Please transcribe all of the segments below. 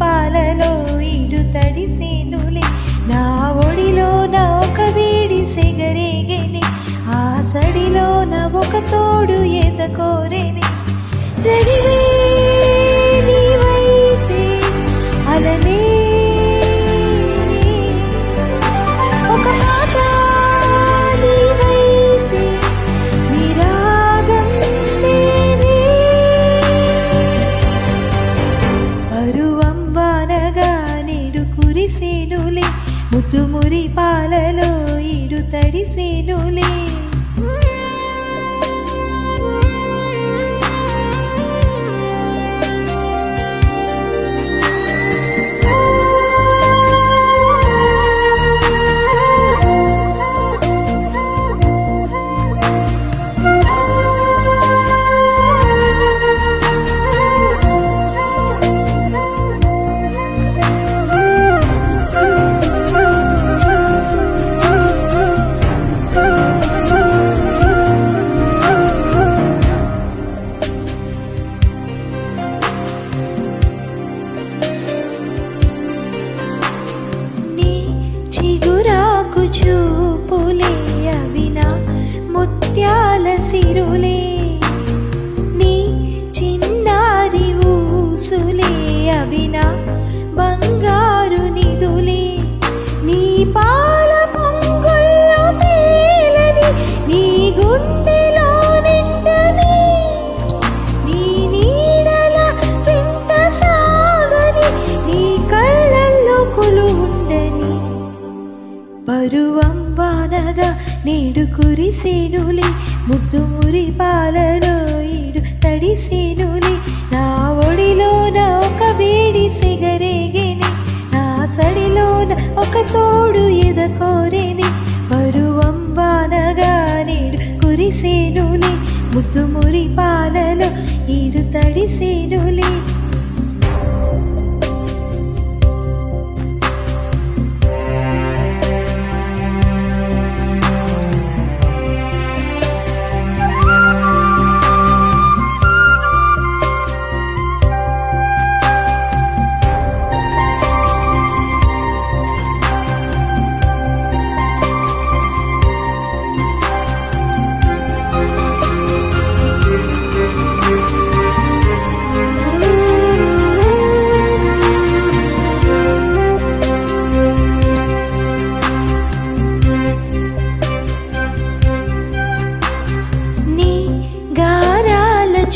పాలలో ఈడు తడిసేనులే నా ఒడిలోన ఒక వేడి సెగరేగెనే ఆ సడిలోన ఒక తోడు ఎదకోరెనే రవివే నీవైతే అలనే ఒక మాట నీవైతే నిరాగం నేనే పరువం వానగా నేడు కురిసేనులే ముతుమురి పాలలో ఈడు తడిసేనులే చూపులే అవినా ముత్యాల సిరులే నీ చిన్నారి ఊసులే అవినా బంగారు నిదులే నీ పాల పొంగుల్లో తేలని నీ గుండెలో నిండని నీ నీడల వెంట సాగని నీ కళ్ళల్లో కొలువుండని పరువం వానగా నేడు కురిసేనులే ముద్దుమురి పాలలో ఈడు తడిసేనులే నా ఒడిలోన ఒక వేడి సెగరేగెనే నా సడిలోన ఒక తోడు ఎదకోరెనే పరువం వానగా నేడు కురిసేనులే ముద్దుమురి పాలలో ఈడు తడిసేనులే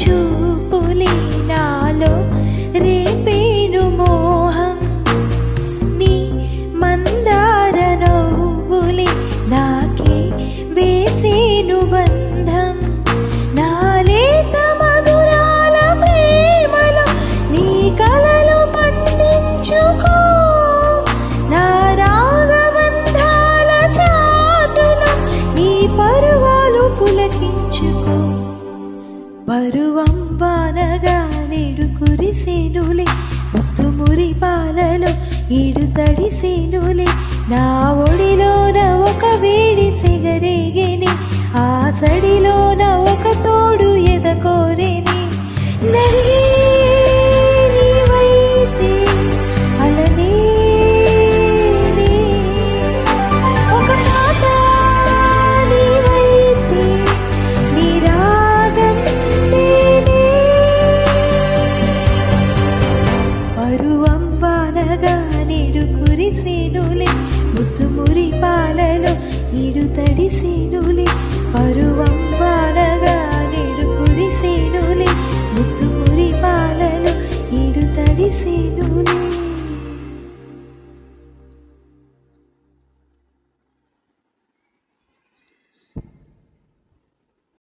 చూపులే నాలో రేపేను మోహం నీ మందార నవ్వులే నాకే వేసేను బంధం నా లేత మధురాల ప్రేమలో నీ కలలు పండించుకో నా రాగబంధాల చాటులో నీ పరువాలు పులకించుకో పరువం వానగా నేడు కురిసేనులే ముత్తుమురి పాలలో ఈడు తడిసేనులే నా ఒడిలోన ఒక వేడి సెగరేగెనే ఆ సడిలోన ఒక తోడు ఎదకోరెనే నవ్వే నీవైతే అలనే ఒక మాట నీవైతే నిరాగం పరువం వానగా నేడు కురిసేనులే ముత్తుమురి పాలలో